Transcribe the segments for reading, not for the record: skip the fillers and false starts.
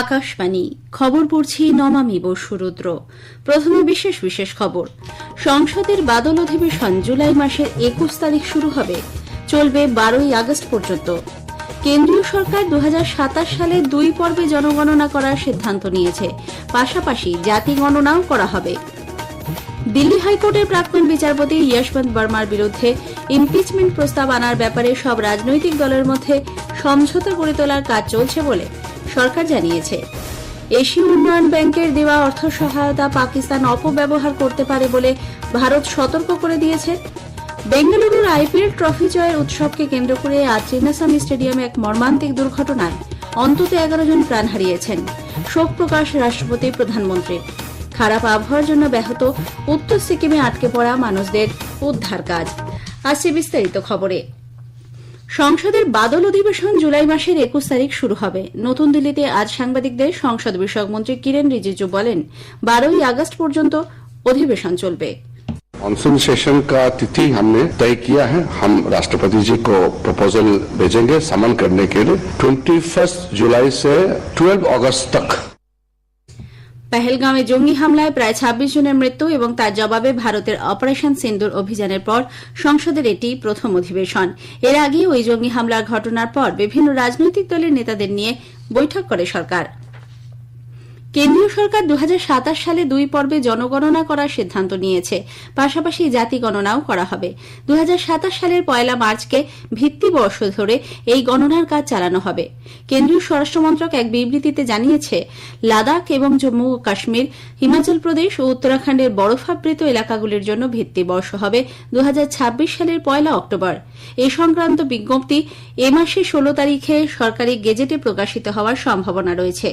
আকাশবাণী খবর পড়ছি নমামি বসুরুদ্র। প্রথমে বিশেষ বিশেষ খবর। সংসদের বাদল অধিবেশন জুলাই মাসের ২১ তারিখ শুরু হবে, চলবে ১২ই আগস্ট পর্যন্ত। কেন্দ্রীয় সরকার ২০২৭ সালে ২ পর্বে জনগণনা করার সিদ্ধান্ত নিয়েছে, পাশাপাশি জাতি গণনাও করা হবে। দিল্লি হাইকোর্টের প্রাক্তন বিচারপতি যশবন্ত বর্মার বিরুদ্ধে ইমপিচমেন্ট প্রস্তাব আনার ব্যাপারে সব রাজনৈতিক দলের মধ্যে সমঝোতা গড়ে তোলার কাজ চলছে বলে সরকার জানিয়েছে। এশীয় উন্নয়ন ব্যাংকের দেওয়া অর্থ সহায়তা পাকিস্তান অপব্যবহার করতে পারে বলে ভারত সতর্ক করে দিয়েছে। বেঙ্গালুরুর আইপিএল ট্রফি জয়ের উৎসবকে কেন্দ্র করে আজ চিন্নাস্বামী স্টেডিয়ামে এক মর্মান্তিক দুর্ঘটনায় অন্তত ১১ জন প্রাণ হারিয়েছেন। শোক প্রকাশ রাষ্ট্রপতি প্রধানমন্ত্রীর। খারাপ আবহাওয়ার জন্য ব্যাহত উত্তর সিকিমে আটকে পড়া মানুষদের উদ্ধার কাজ। আসছে বিস্তারিত খবরে। সংসদের বাদল অধিবেশন জুলাই মাসের ২১ তারিখ শুরু হবে। নতুন দিল্লিতে আজ সাংবাদিকদের সংসদ বিষয়ক মন্ত্রী কিরেন রিজিজু বলেন, ১২ই আগস্ট পর্যন্ত অধিবেশন চলবে। मानसून सेशन का तिथि हमने तय किया है। हम राष्ट्रपति जी को प्रपोजल भेजेंगे समन करने के लिए 21 जुलाई से 12 अगस्त तक। পেহেলগাঁওয়ে জঙ্গি হামলায় প্রায় ২৬ জনের মৃত্যু এবং তার জবাবে ভারতের অপারেশন সিন্দুর অভিযানের পর সংসদের এটি প্রথম অধিবেশন। এর আগে ওই জঙ্গি হামলার ঘটনার পর বিভিন্ন রাজনৈতিক দলের নেতাদের নিয়ে বৈঠক করে সরকার। কেন্দ্রীয় সরকার ২০২৭ সালে ২ পর্বে জনগণনা করার সিদ্ধান্ত নিয়েছে, পাশাপাশি জাতি গণনাও করা হবে। ২০২৭ সালের ১ মার্চকে ভিত্তিবর্ষ ধরে এই গণনার কাজ চালানো হবে। কেন্দ্রীয় স্বরাষ্ট্র মন্ত্রক এক বিবৃতিতে জানিয়েছে, লাদাখ এবং জম্মু ও কাশ্মীর, হিমাচল প্রদেশ ও উত্তরাখণ্ডের বরফাবৃত এলাকাগুলির জন্য ভিত্তিবর্ষ হবে ২০২৬ সালের ১ অক্টোবর। এ সংক্রান্ত বিজ্ঞপ্তি এ মাসের ১৬ তারিখে সরকারি গেজেটে প্রকাশিত হওয়ার সম্ভাবনা রয়েছে।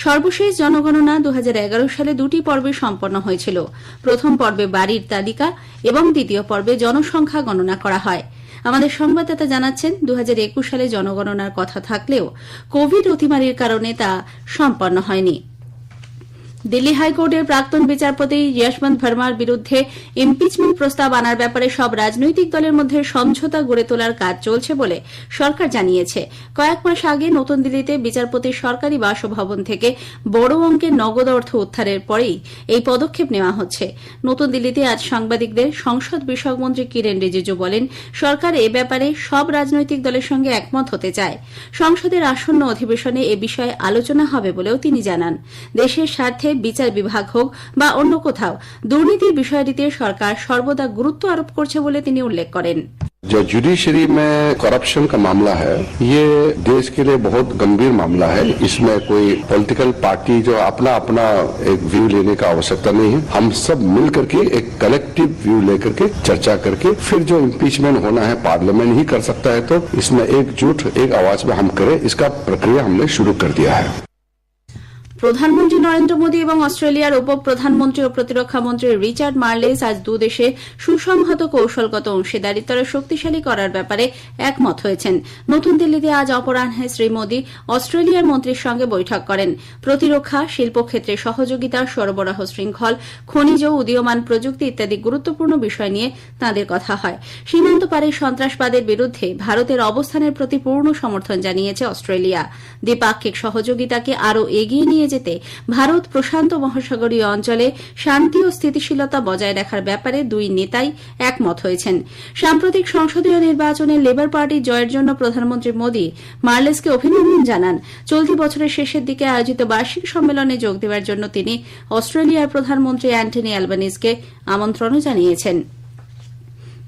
সর্বশেষ জনগণনা ২০১১ সালে ২টি পর্বে সম্পন্ন হয়েছিল। প্রথম পর্বে বাড়ির তালিকা এবং দ্বিতীয় পর্বে জনসংখ্যা গণনা করা হয়। আমাদের সংবাদদাতা জানাচ্ছেন, ২০২১ সালে জনগণনার কথা থাকলেও কোভিড অতিমারির কারণে তা সম্পন্ন হয়নি। দিল্লি হাইকোর্টের প্রাক্তন বিচারপতি যশবন্ত বর্মার বিরুদ্ধে ইমপিচমেন্ট প্রস্তাব আনার ব্যাপারে সব রাজনৈতিক দলের মধ্যে সমঝোতা গড়ে তোলার কাজ চলছে বলে সরকার জানিয়েছে। কয়েক মাস আগে নতুন দিল্লিতে বিচারপতির সরকারি বাসভবন থেকে বড় অঙ্কের নগদ অর্থ উদ্ধারের পরেই এই পদক্ষেপ নেওয়া হচ্ছে। নতুন দিল্লিতে আজ সাংবাদিকদের সংসদ বিষয়ক মন্ত্রী কিরেন রিজিজু বলেন, সরকার এ ব্যাপারে সব রাজনৈতিক দলের সঙ্গে একমত হতে চায়। সংসদের আসন্ন অধিবেশনে এ বিষয়ে আলোচনা হবে বলেও তিনি জানান। দেশের স্বার্থে বিচার বিভাগ হোক বা অন্য কোথাও দুর্নীতির বিষয়টিতে সরকার সর্বদা গুরুত্ব আরোপ করছে বলে তিনি উল্লেখ করেন। जो जुडिशरी में करप्शन का मामला है, ये देश के लिए बहुत गंभीर मामला है। इसमें कोई पॉलिटिकल पार्टी जो अपना अपना एक व्यू लेने का आवश्यकता नहीं है। हम सब मिल करके एक कलेक्टिव व्यू लेकर के चर्चा करके फिर जो इम्पीचमेंट होना है पार्लियामेंट ही कर सकता है, तो इसमें एकजुट एक आवाज में हम करें, इसका प्रक्रिया हमने शुरू कर दिया है। প্রধানমন্ত্রী নরেন্দ্র মোদী এবং অস্ট্রেলিয়ার উপ প্রধানমন্ত্রী ও প্রতিরক্ষা মন্ত্রী রিচার্ড মার্লেস আজ দুদেশে সুসংহত কৌশলগত অংশীদারিত্ব শক্তিশালী করার ব্যাপারে একমত হয়েছেন। নতুন দিল্লিতে আজ অপরাহ্নে শ্রী মোদী অস্ট্রেলিয়ার মন্ত্রীর সঙ্গে বৈঠক করেন। প্রতিরক্ষা, শিল্পক্ষেত্রে সহযোগিতা, সরবরাহ শৃঙ্খল, খনিজ, উদীয়মান প্রযুক্তি ইত্যাদি গুরুত্বপূর্ণ বিষয় নিয়ে তাঁদের কথা হয়। সীমান্ত পারে সন্ত্রাসবাদের বিরুদ্ধে ভারতের অবস্থানের প্রতি পূর্ণ সমর্থন জানিয়েছে অস্ট্রেলিয়া। দ্বিপাক্ষিক সহযোগিতাকে আরও এগিয়ে নিয়ে যেতে ভারত প্রশান্ত মহাসাগরীয় অঞ্চলে শান্তি ও স্থিতিশীলতা বজায় রাখার ব্যাপারে দুই নেতাই একমত হয়েছেন। সাম্প্রতিক সংসদীয় নির্বাচনে লেবার পার্টির জয়ের জন্য প্রধানমন্ত্রী মোদী মার্লেসকে অভিনন্দন জানান। চলতি বছরের শেষের দিকে আয়োজিত বার্ষিক সম্মেলনে যোগ দেওয়ার জন্য তিনি অস্ট্রেলিয়ার প্রধানমন্ত্রী অ্যান্টনি অ্যালবানিজকে আমন্ত্রণও জানিয়েছেন।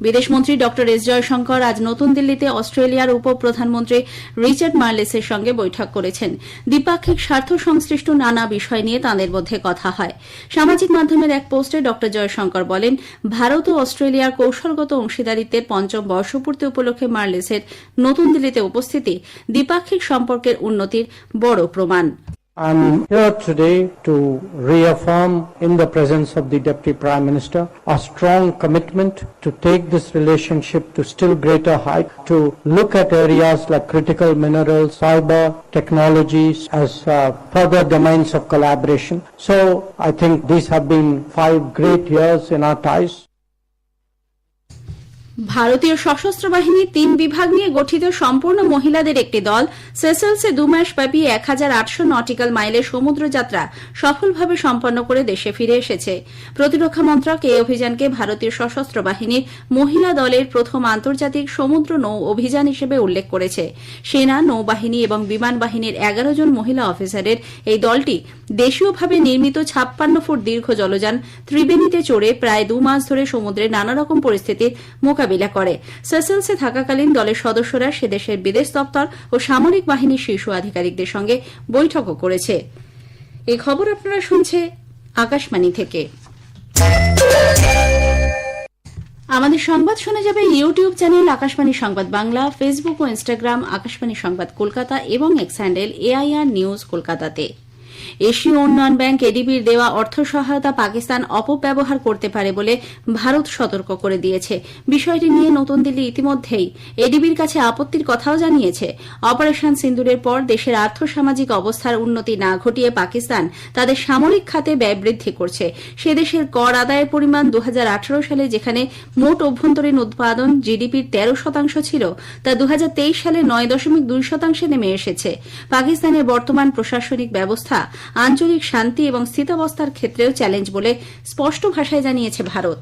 বিদেশমন্ত্রী ড এস জয়শঙ্কর আজ নতুন দিল্লিতে অস্ট্রেলিয়ার উপ প্রধানমন্ত্রী রিচার্ড মার্লেসের সঙ্গে বৈঠক করেছেন। দ্বিপাক্ষিক স্বার্থ সংশ্লিষ্ট নানা বিষয় নিয়ে তাঁদের মধ্যে কথা হয়। সামাজিক মাধ্যমের এক পোস্টে ড জয়শঙ্কর বলেন, ভারত ও অস্ট্রেলিয়ার কৌশলগত অংশীদারিত্বের ৫ম বর্ষপূর্তি উপলক্ষে মার্লেসের নতুন দিল্লিতে উপস্থিতি দ্বিপাক্ষিক সম্পর্কের উন্নতির বড় প্রমাণ। I'm here today to reaffirm in the presence of the Deputy Prime Minister a strong commitment to take this relationship to still greater height, to look at areas like critical minerals, cyber technologies as further domains of collaboration. So I think these have been 5 great years in our ties. ভারতীয় সশস্ত্র বাহিনীর 3 বিভাগ নিয়ে গঠিত সম্পূর্ণ মহিলাদের একটি দল সেসেলসে 2 মাস ব্যাপী 1800 নটিক্যাল মাইলের সমুদ্র যাত্রা সফলভাবে সম্পন্ন করে দেশে ফিরে এসেছে। প্রতিরক্ষা মন্ত্রক এই অভিযানকে ভারতীয় সশস্ত্র বাহিনীর মহিলা দলের প্রথম আন্তর্জাতিক সমুদ্র নৌ অভিযান হিসেবে উল্লেখ করেছে। সেনা, নৌবাহিনী এবং বিমান বাহিনীর 11 জন মহিলা অফিসারের এই দলটি দেশীয়ভাবে নির্মিত 56 ফুট দীর্ঘ জলযান ত্রিবেণীতে চড়ে প্রায় 2 মাস ধরে সমুদ্রে নানা রকম পরিস্থিতির মোকাবিলা করে। সেসেলসে থাকাকালীন দলের সদস্যরা সে দেশের বিদেশ দপ্তর ও সামরিক বাহিনীর শীর্ষ আধিকারিকদের সঙ্গে বৈঠকও করেছে। এই খবর আপনারা শুনছে আকাশবাণী থেকে। আমাদের সংবাদ শোনা যাবে ইউটিউব চ্যানেল আকাশবাণী সংবাদ বাংলা, ফেসবুক ও ইনস্টাগ্রাম আকাশবাণী সংবাদ কলকাতা এবং এক্স হ্যান্ডেল AIR নিউজ কলকাতাতে। এশীয় উন্নয়ন ব্যাংক এডিবির দেওয়া অর্থ সহায়তা পাকিস্তান অপব্যবহার করতে পারে বলে ভারত সতর্ক করে দিয়েছে। বিষয়টি নিয়ে নতুন দিল্লি ইতিমধ্যেই এডিবির কাছে আপত্তির কথাও জানিয়েছে। অপারেশন সিন্দুরের পর দেশের আর্থসামাজিক অবস্থার উন্নতি না ঘটিয়ে পাকিস্তান তাদের সামরিক খাতে ব্যয় বৃদ্ধি করছে। সে দেশের কর আদায়ের পরিমাণ 2018 সালে যেখানে মোট অভ্যন্তরীণ উৎপাদন জিডিপির 13% ছিল, তা 2023 সালে 9.2% নেমে এসেছে। পাকিস্তানের বর্তমান প্রশাসনিক ব্যবস্থা আঞ্চলিক শান্তি এবং স্থিতাবস্থার ক্ষেত্রেও চ্যালেঞ্জ বলে স্পষ্ট ভাষায় জানিয়েছে ভারত।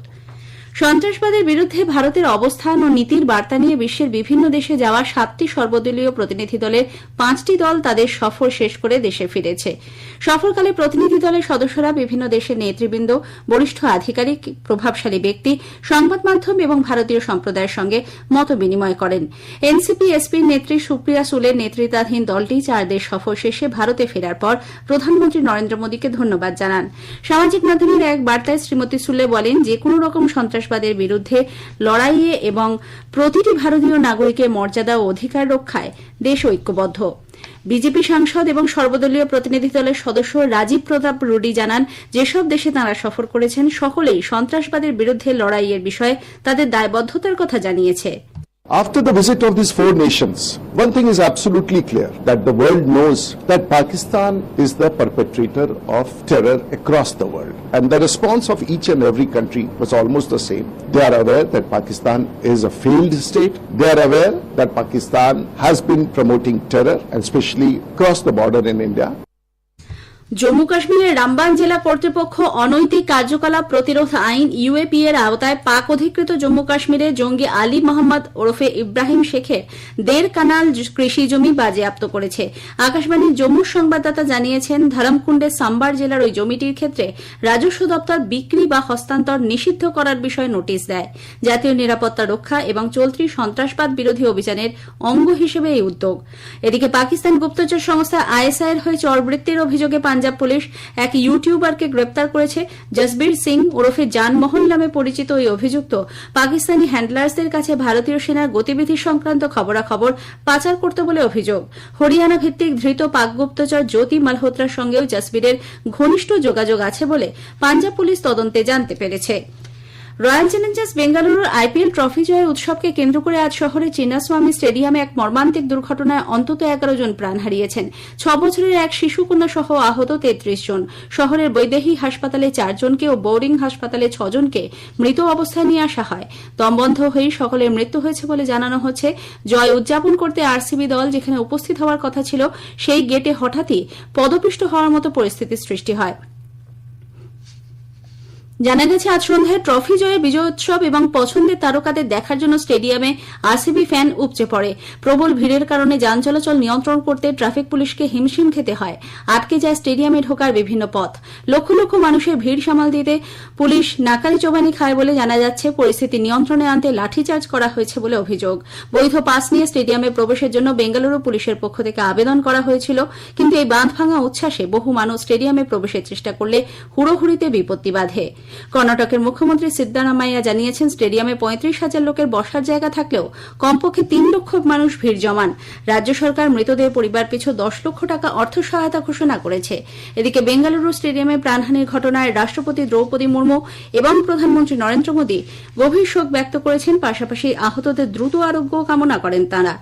সন্ত্রাসবাদের বিরুদ্ধে ভারতের অবস্থান ও নীতির বার্তা নিয়ে বিশ্বের বিভিন্ন দেশে যাওয়া 7টি সর্বদলীয় প্রতিনিধি দলের 5টি দল তাদের সফর শেষ করে দেশে ফিরেছে। সফরকালে প্রতিনিধি দলের সদস্যরা বিভিন্ন দেশের নেতৃবৃন্দ, বরিষ্ঠ আধিকারিক, প্রভাবশালী ব্যক্তি, সংবাদ মাধ্যম এবং ভারতীয় সম্প্রদায়ের সঙ্গে মত বিনিময় করেন। এনসিপি-এসপির নেত্রী সুপ্রিয়া সুলের নেতৃত্বাধীন দলটি 4 দেশ সফর শেষে ভারতে ফেরার পর প্রধানমন্ত্রী নরেন্দ্র মোদীকে ধন্যবাদ জানান। সামাজিক মাধ্যমের এক বার্তায় শ্রীমতী সুলে বলেন, যে কোনো রকম সন্ত্রাসবাদের বিরুদ্ধে লড়াইয়ে এবং প্রতিটি ভারতীয় নাগরিকের মর্যাদা ও অধিকার রক্ষায় দেশ ঐক্যবদ্ধ। বিজেপি সাংসদ এবং সর্বদলীয় প্রতিনিধি দলের সদস্য রাজীব প্রতাপ রুডি জানান, যেসব দেশে তাঁরা সফর করেছেন সকলেই সন্ত্রাসবাদের বিরুদ্ধে লড়াইয়ের বিষয়ে তাদের দায়বদ্ধতার কথা জানিয়েছে। After the visit of these 4 nations, one thing is absolutely clear, that the world knows that Pakistan is the perpetrator of terror across the world. And the response of each and every country was almost the same. They are aware that Pakistan is a failed state. They are aware that Pakistan has been promoting terror, and especially across the border in India. Jammu কাশ্মীরের রামবান জেলা কর্তৃপক্ষ অনৈতিক কার্যকলাপ প্রতিরোধ আইন UAP এর আওতায় পাক অধিকৃত জম্মু কাশ্মীরের জঙ্গি আলী মোহাম্মদ ওরফে ইব্রাহিম শেখের 1.5 কানাল কৃষি জমি বাজেয়াপ্ত করেছে। আকাশবাণীর জম্মুর সংবাদদাতা জানিয়েছেন, ধরমকুণ্ডের সাম্বার জেলার ওই জমিটির ক্ষেত্রে রাজস্ব দপ্তর বিক্রি বা হস্তান্তর নিষিদ্ধ করার বিষয়ে নোটিশ দেয়। জাতীয় নিরাপত্তা রক্ষা এবং চলতি সন্ত্রাসবাদ বিরোধী অভিযানের অঙ্গ হিসেবে এই উদ্যোগ। এদিকে পাকিস্তান গুপ্তচর সংস্থা আইএসআই এর হয়ে চরবৃত্তির অভিযোগে পাঞ্জাব পুলিশ এক ইউটিউবারকে গ্রেপ্তার করেছে। জসবীর সিং ওরফে জানমোহন নামে পরিচিত ওই অভিযুক্ত পাকিস্তানি হ্যান্ডলার্সদের কাছে ভারতীয় সেনার গতিবিধি সংক্রান্ত খবরাখবর পাচার করত বলে অভিযোগ। হরিয়ানা ভিত্তিক ধৃত পাক গুপ্তচর জ্যোতি মালহোত্রার সঙ্গেও জসবীরের ঘনিষ্ঠ যোগাযোগ আছে বলে পাঞ্জাব পুলিশ তদন্তে জানতে পেরেছে। রয়্যাল চ্যালেঞ্জার্স বেঙ্গালুরুর আইপিএল ট্রফি জয়ের উৎসবকে কেন্দ্র করে আজ শহরের চিন্নাস্বামী স্টেডিয়ামে এক মর্মান্তিক দুর্ঘটনায় অন্তত 11 জন প্রাণ হারিয়েছেন। 6 বছরের এক শিশুকন্যা সহ আহত 33 জন। শহরের বৈদেহী হাসপাতালে 4 জনকে ও বোরিং হাসপাতালে 6 জনকে মৃত অবস্থায় নিয়ে আসা হয়। দমবন্ধ হয়ে সকলের মৃত্যু হয়েছে বলে জানানো হচ্ছে। জয় উদযাপন করতে আরসিবি দল যেখানে উপস্থিত হওয়ার কথা ছিল, সেই গেটে হঠাৎই পদপিষ্ট হওয়ার মতো পরিস্থিতির সৃষ্টি হয়। জানা গেছে, আজ সন্ধ্যায় ট্রফি জয়ে বিজয়োৎসব এবং পছন্দের তারকাদের দেখার জন্য স্টেডিয়ামে আরসিবি ফ্যান উপচে পড়ে। প্রবল ভিড়ের কারণে যান চলাচল নিয়ন্ত্রণ করতে ট্রাফিক পুলিশকে হিমশিম খেতে হয়। আটকে যায় স্টেডিয়ামে ঢোকার বিভিন্ন পথ। লক্ষ লক্ষ মানুষের ভিড় সামাল দিতে পুলিশ নাকানি চোবানি খায় বলে জানা যাচ্ছে। পরিস্থিতি নিয়ন্ত্রণে আনতে লাঠিচার্জ করা হয়েছে বলে অভিযোগ। বৈধ পাস নিয়ে স্টেডিয়ামে প্রবেশের জন্য বেঙ্গালুরু পুলিশের পক্ষ থেকে আবেদন করা হয়েছিল, কিন্তু এই বাঁধ ভাঙা উচ্ছ্বাসে বহু মানুষ স্টেডিয়ামে প্রবেশের চেষ্টা করলে হুড়োহুড়িতে বিপত্তি বাধে। কর্ণাটকের মুখ্যমন্ত্রী সিদ্দারামাইয়া জানিয়েছেন, স্টেডিয়ামে 35,000 লোকের বসার জায়গা থাকলেও কমপক্ষে 3 লক্ষ মানুষ ভিড় জমান। রাজ্য সরকার মৃতদের পরিবার পিছু 10 লক্ষ টাকা অর্থ সহায়তা ঘোষণা করেছে। এদিকে বেঙ্গালুরু স্টেডিয়ামে প্রাণহানির ঘটনায় রাষ্ট্রপতি দ্রৌপদী মুর্মু এবং প্রধানমন্ত্রী নরেন্দ্র মোদী গভীর শোক ব্যক্ত করেছেন। পাশাপাশি আহতদের দ্রুত আরোগ্য কামনা করেন তাঁরা।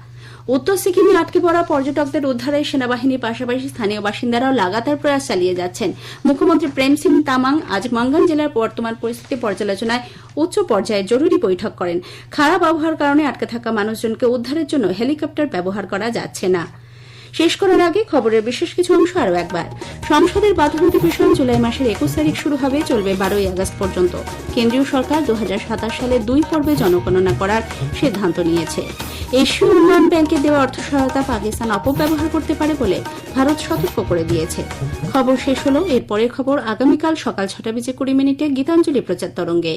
উত্তর সিকিমে আটকে পড়া পর্যটকদের উদ্ধারে সেনাবাহিনীর পাশাপাশি স্থানীয় বাসিন্দারাও লাগাতার প্রয়াস চালিয়ে যাচ্ছেন। মুখ্যমন্ত্রী প্রেম সিং তামাং আজ মাঙ্গান জেলার বর্তমান পরিস্থিতি পর্যালোচনায় উচ্চ পর্যায়ে জরুরি বৈঠক করেন। খারাপ আবহাওয়ার কারণে আটকে থাকা মানুষজনকে উদ্ধারের জন্য হেলিকপ্টার ব্যবহার করা যাচ্ছে না। শেষ করার আগে খবরের বিশেষ কিছু অংশ আরও একবার। সংসদের বাজেট অধিবেশন জুলাই মাসের 21 তারিখ শুরু হবে, চলবে 12 আগস্ট পর্যন্ত। কেন্দ্রীয় সরকার 2027 সালে 2 পর্বে জনগণনা করার সিদ্ধান্ত নিয়েছে। এশীয় উন্নয়ন ব্যাংকের দেওয়া অর্থ সহায়তা পাকিস্তান অপব্যবহার করতে পারে বলে ভারত সতর্ক করে দিয়েছে। খবর শেষ হলো। এরপরের খবর আগামীকাল সকাল 6:20 গীতাঞ্জলি প্রচার তরঙ্গে।